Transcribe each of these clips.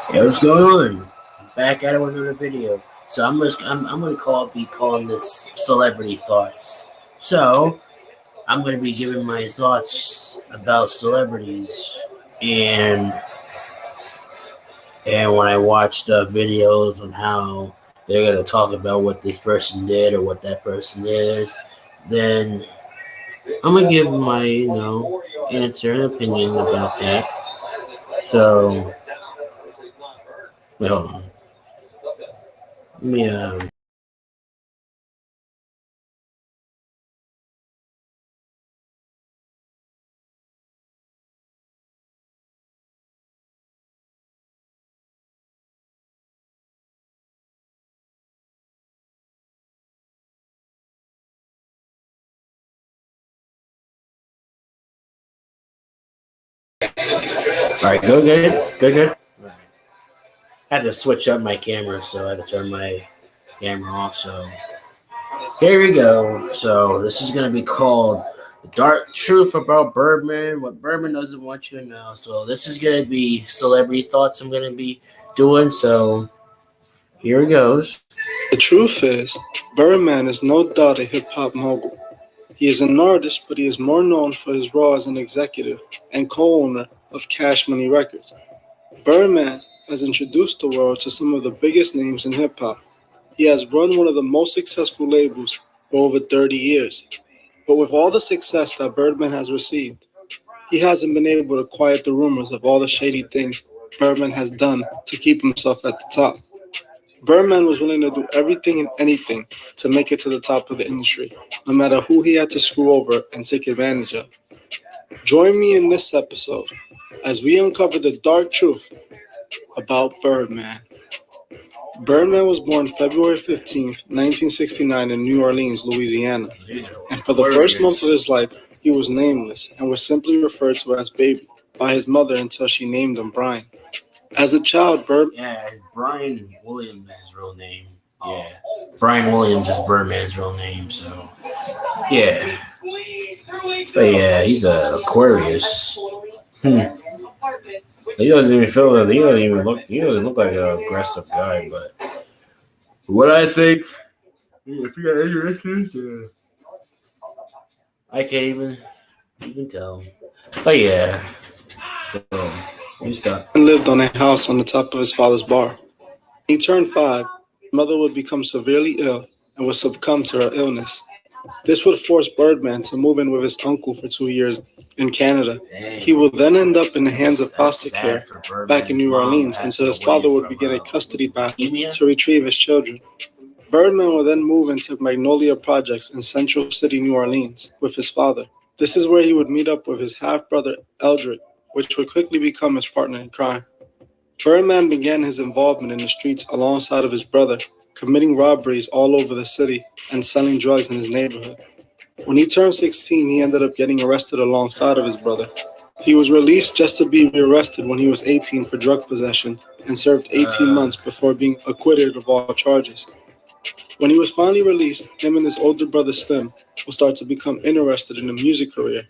Hey, what's going on? Back at it with another video. So I'm gonna be calling this celebrity thoughts. So I'm gonna be giving my thoughts about celebrities and when I watch the videos on how they're gonna talk about what this person did or what that person is, then I'm gonna give my answer and opinion about that. So wait, hold on. Let me All right, go good, good. All right. I had to switch up my camera, so I had to turn my camera off. So here we go. So this is gonna be called "The Dark Truth About Birdman: What Birdman Doesn't Want You to Know." So this is gonna be celebrity thoughts. I'm gonna be doing. So here it goes. The truth is, Birdman is no doubt a hip hop mogul. He is an artist, but he is more known for his role as an executive and co owner of Cash Money Records. Birdman has introduced the world to some of the biggest names in hip hop. He has run one of the most successful labels for over 30 years. But with all the success that Birdman has received, he hasn't been able to quiet the rumors of all the shady things Birdman has done to keep himself at the top. Birdman was willing to do everything and anything to make it to the top of the industry, no matter who he had to screw over and take advantage of. Join me in this episode as we uncover the dark truth about Birdman. Birdman was born February 15th, 1969 in New Orleans, Louisiana, and for the first month of his life, he was nameless and was simply referred to as Baby by his mother until she named him Brian. As a child, Yeah, Brian Williams is his real name. Yeah, Brian Williams is Birdman's real name. So yeah, but yeah, he's a Aquarius. He doesn't even feel that. He doesn't even look. He doesn't look like an aggressive guy. But what I think, if you got any issues, I can't even tell. But yeah, so you stop. lived on a house on the top of his father's bar. When he turned 5, his mother would become severely ill and would succumb to her illness. This would force Birdman to move in with his uncle for 2 years in Canada. Dang. He would then end up in the hands of foster care back in New Orleans mom until his passed away father would from, begin a custody battle leukemia? to retrieve his children. Birdman would then move into Magnolia Projects in Central City, New Orleans, with his father. This is where he would meet up with his half-brother Eldrick, which would quickly become his partner in crime. Birdman began his involvement in the streets alongside of his brother, committing robberies all over the city and selling drugs in his neighborhood. When he turned 16, he ended up getting arrested alongside of his brother. He was released just to be rearrested when he was 18 for drug possession and served 18 months before being acquitted of all charges. When he was finally released, him and his older brother Slim would start to become interested in a music career.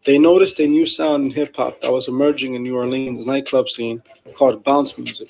They noticed a new sound in hip hop that was emerging in New Orleans' nightclub scene called bounce music.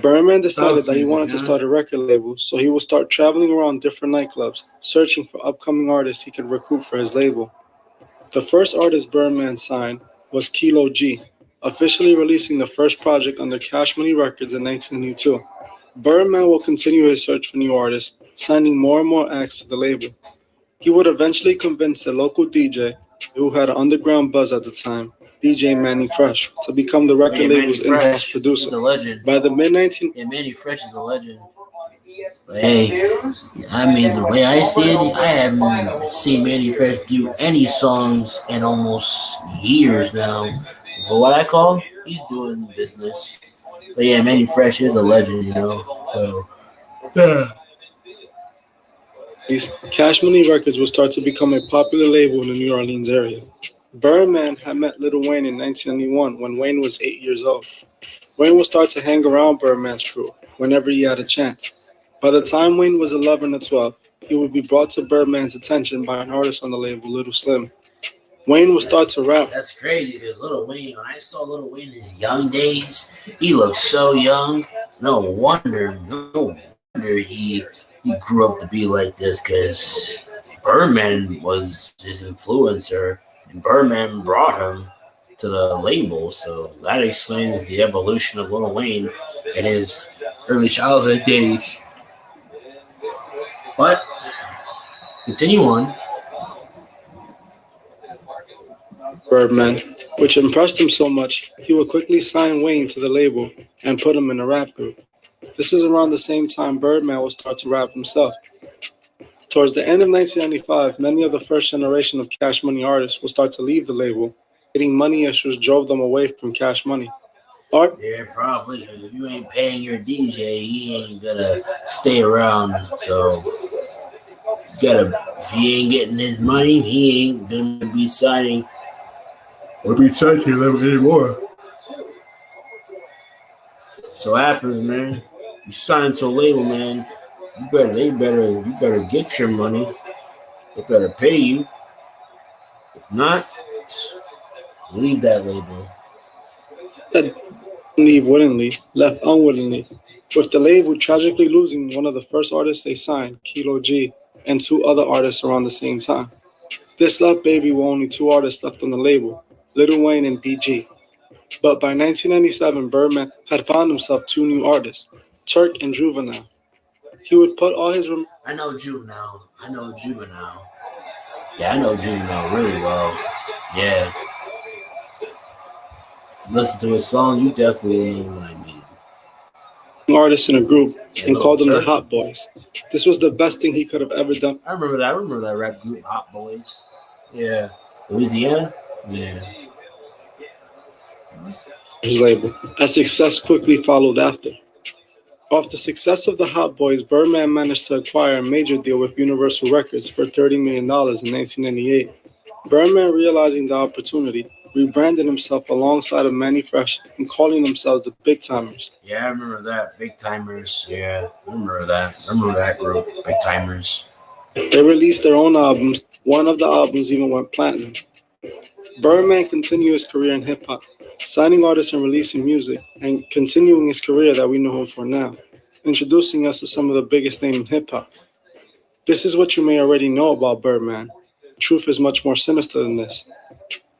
Birdman decided that he wanted to start a record label, so he would start traveling around different nightclubs, searching for upcoming artists he could recruit for his label. The first artist Birdman signed was Kilo G, officially releasing the first project under Cash Money Records in 1992. Birdman will continue his search for new artists, signing more and more acts to the label. He would eventually convince a local DJ, who had an underground buzz at the time, DJ Manny Fresh, to become the record label's in-house producer. He's a legend. By the mid-19... Yeah, Manny Fresh is a legend. But hey, I mean, the way I see it, I haven't seen Manny Fresh do any songs in almost years now. For what I call, he's doing business. But yeah, Manny Fresh is a legend, So, yeah. Cash Money Records would start to become a popular label in the New Orleans area. Birdman had met Lil Wayne in 1991 when Wayne was 8 years old. Wayne would start to hang around Birdman's crew whenever he had a chance. By the time Wayne was 11 or 12, he would be brought to Birdman's attention by an artist on the label, Little Slim. Wayne would start to rap. That's crazy because Lil Wayne, when I saw Lil Wayne in his young days, he looked so young. No wonder he grew up to be like this because Birdman was his influencer, and Birdman brought him to the label. So that explains the evolution of Lil Wayne in his early childhood days. But continue on. Birdman, which impressed him so much, he would quickly sign Wayne to the label and put him in a rap group. This is around the same time Birdman would start to rap himself. Towards the end of 1995, many of the first generation of Cash Money artists would start to leave the label. Getting money issues drove them away from Cash Money. Art? Yeah, probably. Because if you ain't paying your DJ, he ain't gonna stay around. So, if he ain't getting his money, he ain't gonna be signing or be touching them anymore. So what happens, man? You sign to a label, man. You better get your money. They better pay you. If not, leave that label. Leave willingly, left unwillingly, with the label tragically losing one of the first artists they signed, Kilo G, and two other artists around the same time. This left Baby with only two artists left on the label, Lil Wayne and BG. But by 1997, Birdman had found himself two new artists, Turk and Juvenile. He would put all his... I know Juvenile. Yeah, I know Juvenile really well. Yeah. If you listen to his song, you definitely know what I mean. Artists in a group and called them the Hot Boys. This was the best thing he could have ever done. I remember that rap group, Hot Boys. Yeah. Louisiana? Yeah. His label. As success quickly followed after. Off the success of the Hot Boys, Birdman managed to acquire a major deal with Universal Records for $30 million in 1998. Birdman, realizing the opportunity, rebranded himself alongside of Manny Fresh and calling themselves the Big Timers. Yeah, I remember that. Big Timers. Yeah, I remember that group, Big Timers. They released their own albums. One of the albums even went platinum. Birdman continued his career in hip-hop, signing artists and releasing music, and continuing his career that we know him for now, introducing us to some of the biggest names in hip-hop. This is what you may already know about Birdman. The truth is much more sinister than this.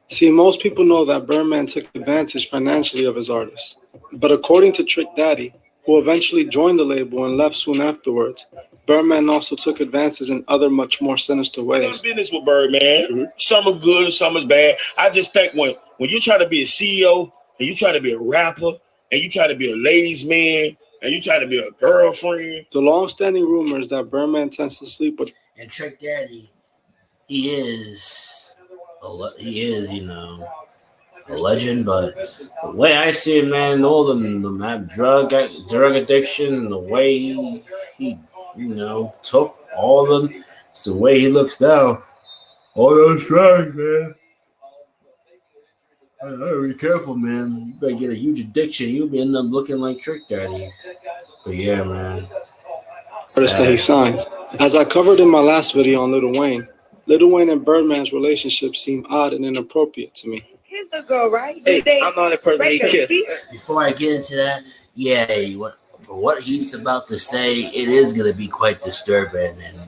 See, most people know that Birdman took advantage financially of his artists. But according to Trick Daddy, who eventually joined the label and left soon afterwards, Birdman also took advantage in other much more sinister ways. Business with Birdman. Some are good and some is bad. I just think when you try to be a CEO and you try to be a rapper and you try to be a ladies' man and you try to be a girlfriend. The long-standing rumors that Birdman tends to sleep with. And Trick Daddy, he is, a legend, but the way I see it, man, all the drug addiction, the way he took all of them, it's the way he looks now. All those drugs, man. I gotta be careful, man. You better get a huge addiction. You'll end up looking like Trick Daddy. But yeah, man. Artist that he signs. As I covered in my last video on Lil Wayne and Birdman's relationship seemed odd and inappropriate to me. Here's the girl, right? Hey, I'm the only person he kissed. Before I get into that, yeah, for what he's about to say, it is gonna be quite disturbing, and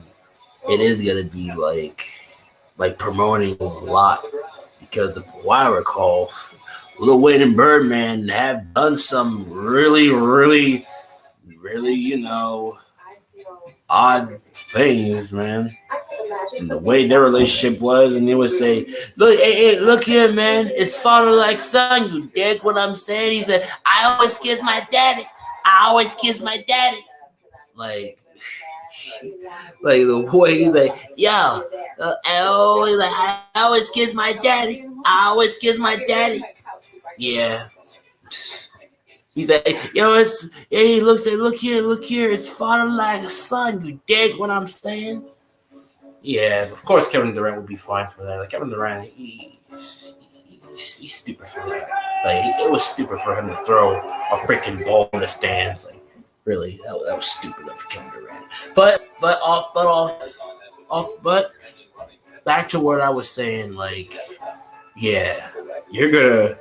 it is gonna be like promoting a lot. Because of what I recall, Lil Wayne and Birdman have done some really, really, really, odd things, man. And the way their relationship was, and they would say, "Look, hey, look here, man. It's father like son. You dig what I'm saying?" He said, "I always kiss my daddy. Like the way he's like, "Yo, I always kiss my daddy. Yeah. He's like, "Yo, he looks like, look here. It's father like a son. You dig what I'm saying?" Yeah, of course Kevin Durant would be fine for that. Like Kevin Durant, he's stupid for that. Like it was stupid for him to throw a freaking ball in the stands. Like really, that was stupid of Kevin Durant. But back to what I was saying. Like, yeah, you're gonna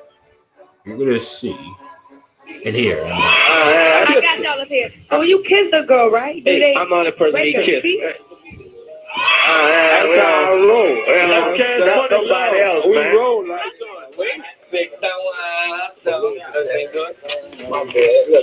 see and hear. I got dollars here. So you kissed a girl, right? Hey, I'm not a person he kissed. That's our rule. Let's change somebody else, man. We roll like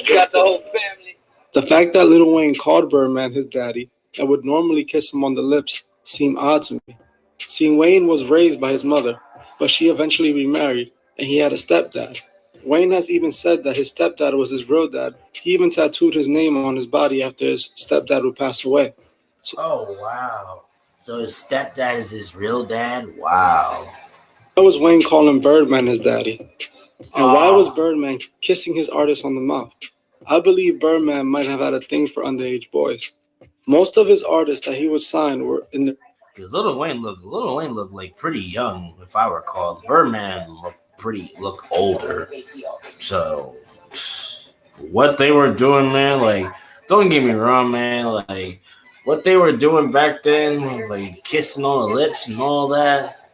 got the whole family. The fact that Lil Wayne called Birdman his daddy and would normally kiss him on the lips seemed odd to me. Seeing Wayne was raised by his mother, but she eventually remarried and he had a stepdad. Wayne has even said that his stepdad was his real dad. He even tattooed his name on his body after his stepdad would pass away. Oh, wow. So his stepdad is his real dad? Wow. Why was Wayne calling Birdman his daddy? And why was Birdman kissing his artist on the mouth? I believe Birdman might have had a thing for underage boys. Most of his artists that he would sign were in the... Because Lil Wayne looked like pretty young, if I recall. Birdman looked older. So what they were doing, man, like, don't get me wrong, man, like, what they were doing back then, like kissing on the lips and all that,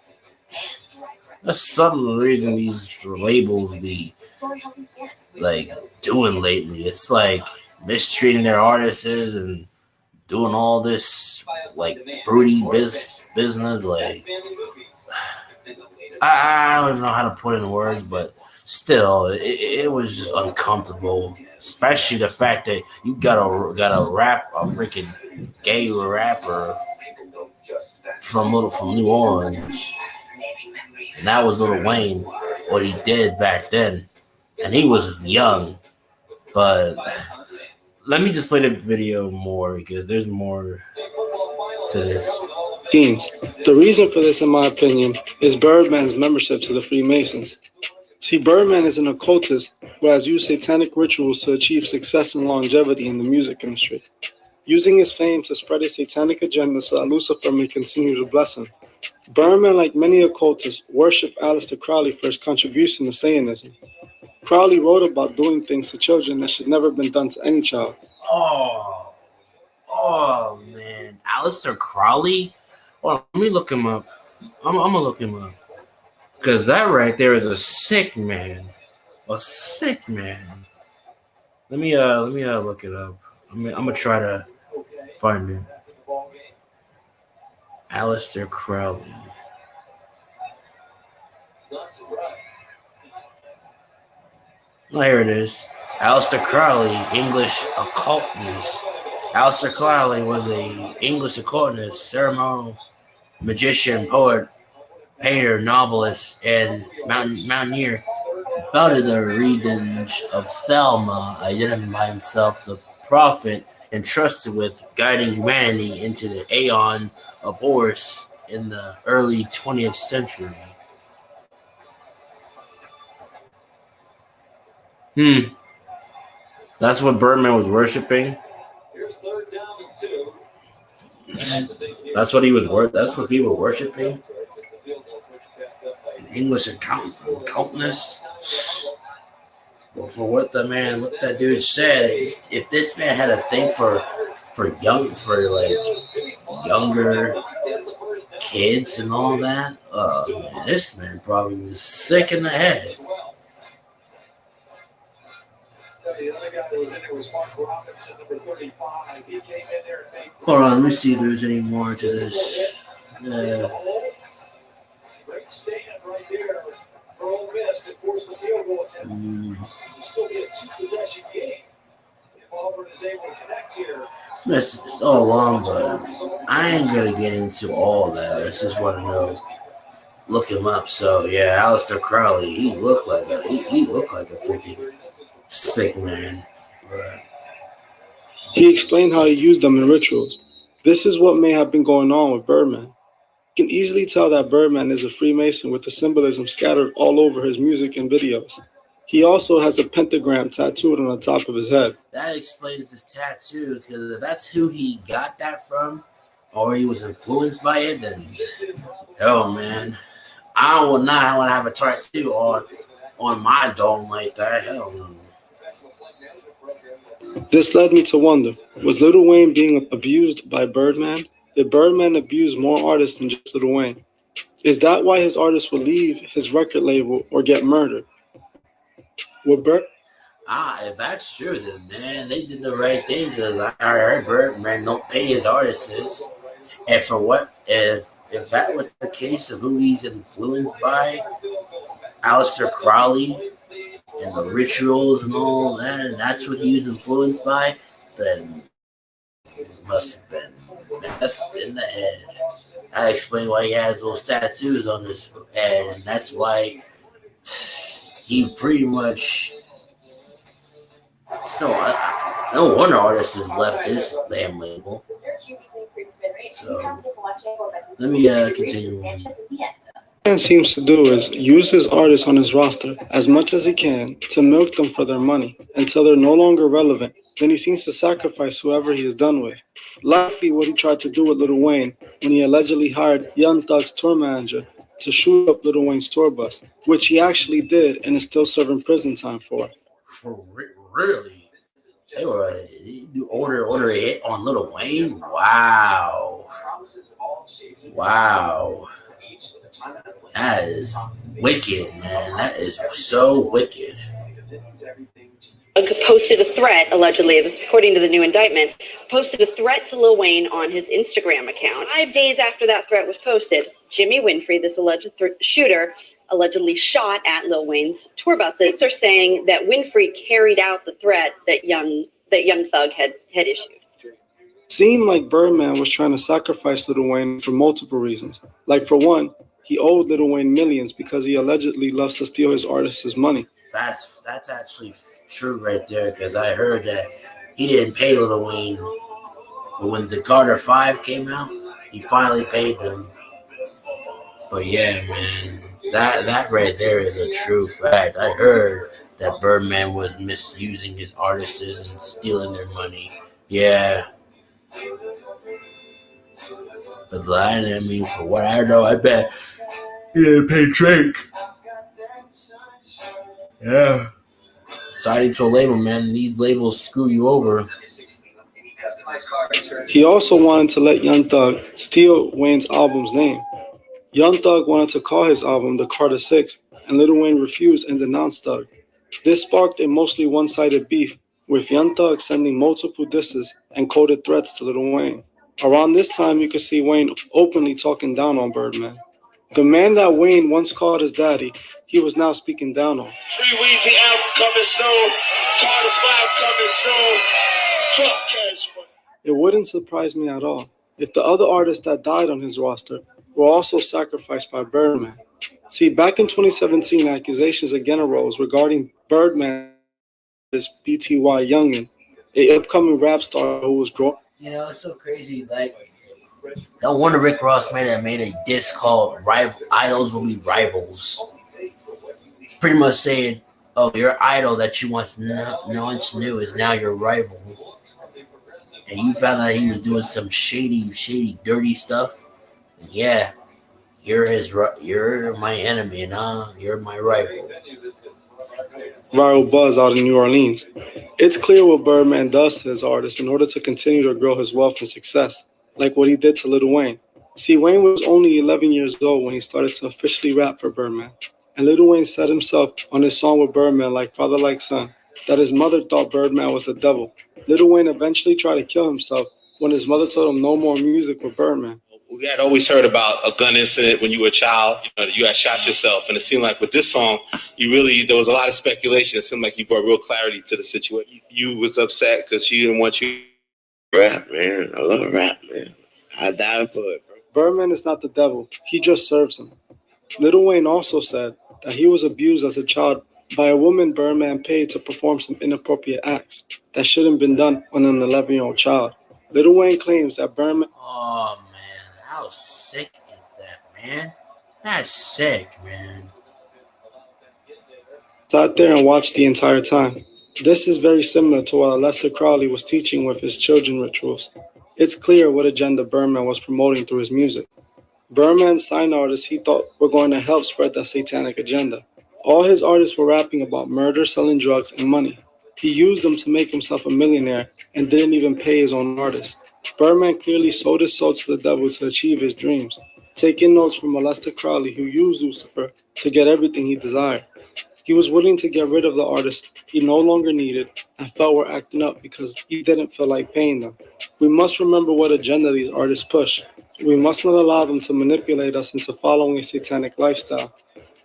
that's some of the reason these labels be like doing lately. It's like mistreating their artists and doing all this like fruity business. Like, I don't even know how to put it in words, but still, it was just uncomfortable. Especially the fact that you got a freaking gay rapper from New Orleans, and that was Lil Wayne. What he did back then, and he was young. But let me just play the video more because there's more to this. The reason for this, in my opinion, is Birdman's membership to the Freemasons. See, Birdman is an occultist who has used satanic rituals to achieve success and longevity in the music industry, using his fame to spread a satanic agenda so that Lucifer may continue to bless him. Birdman, like many occultists, worshipped Aleister Crowley for his contribution to Satanism. Crowley wrote about doing things to children that should never have been done to any child. Oh man, Aleister Crowley? Well, let me look him up. I'm gonna look him up. Because that right there is a sick man. A sick man. Let me look it up. I'm gonna try to find it. Aleister Crowley. Oh, here it is. Aleister Crowley, English occultist. Aleister Crowley was an English occultist, ceremonial magician, poet, painter, novelist, and mountaineer. Founded the Region of Thelma, identified himself the prophet entrusted with guiding humanity into the Aeon of Horus in the early 20th century. That's what Birdman was worshiping. That's what he was That's what people were worshiping. English occultness. Well, for what that dude said, if this man had a thing for younger kids and all that, man, this man probably was sick in the head. Hold on, let me see if there's any more to this. It's so long, but I ain't gonna get into all that. I just want to know. Look him up. So yeah, Aleister Crowley. He looked like a freaking sick man. But he explained how he used them in rituals. This is what may have been going on with Birdman. You can easily tell that Birdman is a Freemason with the symbolism scattered all over his music and videos. He also has a pentagram tattooed on the top of his head. That explains his tattoos, because if that's who he got that from, or he was influenced by it, then, oh man, I would not want to have a tattoo on my dome like that. Hell no. This led me to wonder, was Lil Wayne being abused by Birdman? Did Birdman abuse more artists than just Lil Wayne? Is that why his artists would leave his record label or get murdered? If that's true, then man, they did the right thing because I heard Birdman don't pay his artists. And for what if that was the case of who he's influenced by, Aleister Crowley and the rituals and all that, and that's what he was influeed by, then it must have been messed in the head. I explain why he has those tattoos on his head, and that's why he pretty much. No wonder artist has left his damn label. So let me continue. Man seems to do is use his artists on his roster as much as he can to milk them for their money until they're no longer relevant. Then he seems to sacrifice whoever he is done with. Likely what he tried to do with Lil Wayne when he allegedly hired Young Thug's tour manager to shoot up Lil Wayne's tour bus, which he actually did and is still serving prison time for. Really? They order a hit on Lil Wayne? Wow. That is wicked, man. That is so wicked. Posted a threat, allegedly, this is according to the new indictment, posted a threat to Lil Wayne on his Instagram account. 5 days after that threat was posted, Jimmy Winfrey, this alleged shooter, allegedly shot at Lil Wayne's tour buses. Are saying that Winfrey carried out the threat that Young Thug had issued. Seemed like Birdman was trying to sacrifice Lil Wayne for multiple reasons. Like, for one, he owed Lil Wayne millions because he allegedly loves to steal his artists' money. That's actually true right there, because I heard that he didn't pay Lil Wayne, but when the Carter 5 came out, he finally paid them. But yeah, man, that right there is a true fact. I heard that Birdman was misusing his artists and stealing their money. Yeah. But I mean, for what I know, I bet he didn't pay Drake. Yeah. Signing to a label, man. These labels screw you over. He also wanted to let Young Thug steal Wayne's album's name. Young Thug wanted to call his album The Carter 6, and Lil Wayne refused and denounced Thug. This sparked a mostly one-sided beef, with Young Thug sending multiple disses and coded threats to Lil Wayne. Around this time, you could see Wayne openly talking down on Birdman. The man that Wayne once called his daddy, he was now speaking down on. Free Weezy album coming soon. Carter 5 coming soon. Fuck Cash Money. It wouldn't surprise me at all if the other artists that died on his roster were also sacrificed by Birdman. See, back in 2017, accusations again arose regarding Birdman as BTY Youngin, an upcoming rap star who was growing. You know, it's so crazy. Like, no wonder Rick Ross made a disc called Idols Will Be Rivals. It's pretty much saying, oh, your idol that you once knew is now your rival. And you found out he was doing some shady, dirty stuff. And yeah, you're my enemy, and you're my rival. Viral buzz out in New Orleans. It's clear what Birdman does to his artists in order to continue to grow his wealth and success, like what he did to Lil Wayne. See, Wayne was only 11 years old when he started to officially rap for Birdman. And Lil Wayne said himself on his song with Birdman, Like Father Like Son, that his mother thought Birdman was the devil. Lil Wayne eventually tried to kill himself when his mother told him no more music with Birdman. We had always heard about a gun incident when you were a child, you had shot yourself. And it seemed like with this song, there was a lot of speculation. It seemed like you brought real clarity to the situation. You was upset because she didn't want you to rap, man. I love rap, man. I died for it, bro. Birdman is not the devil. He just serves him. Lil Wayne also said that he was abused as a child by a woman Birdman paid to perform some inappropriate acts that shouldn't have been done on an 11-year-old child. Lil Wayne claims that Birdman... Oh, man. How sick is that, man? That's sick, man. Sat there and watched the entire time. This is very similar to what Aleister Crowley was teaching with his children rituals. It's clear what agenda Birdman was promoting through his music. Birdman signed artists he thought were going to help spread that satanic agenda. All his artists were rapping about murder, selling drugs, and money. He used them to make himself a millionaire and didn't even pay his own artists. Birdman clearly sold his soul to the devil to achieve his dreams, taking notes from Aleister Crowley, who used Lucifer to get everything he desired. He was willing to get rid of the artists he no longer needed and felt were acting up because he didn't feel like paying them. We must remember what agenda these artists push. We must not allow them to manipulate us into following a satanic lifestyle.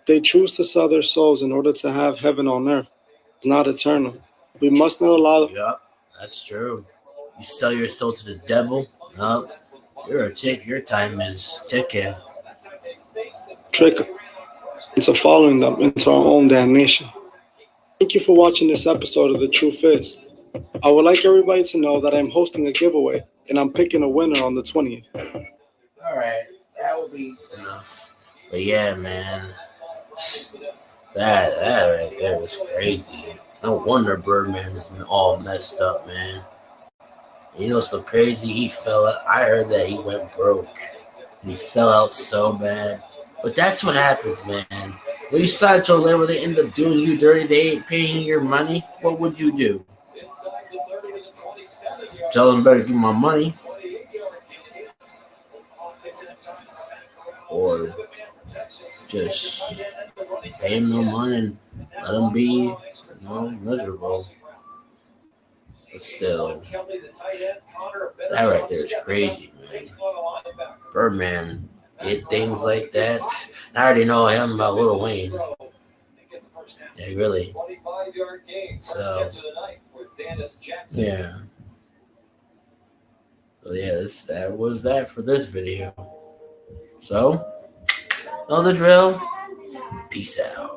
They choose to sell their souls in order to have heaven on earth. It's not eternal. We must not allow them. Yup, that's true. You sell your soul to the devil, yup, your time is ticking. Trick into following them into our own damnation. Thank you for watching this episode of The Truth Is. I would like everybody to know that I'm hosting a giveaway and I'm picking a winner on the 20th. Alright, that will be enough. But yeah, man, that right there was crazy. No wonder Birdman's been all messed up, man. You know what's so crazy? He fell out. I heard that he went broke. He fell out so bad. But that's what happens, man. When you sign to a label, they end up doing you dirty. They ain't paying your money. What would you do? Tell them better give my money. Or just pay him no money and let him be, miserable. But still, that right there is crazy, man. Birdman did things like that. I already know him about Lil Wayne. Yeah, really. So, yeah. So, yeah, that was that for this video. So, know the drill. Peace out.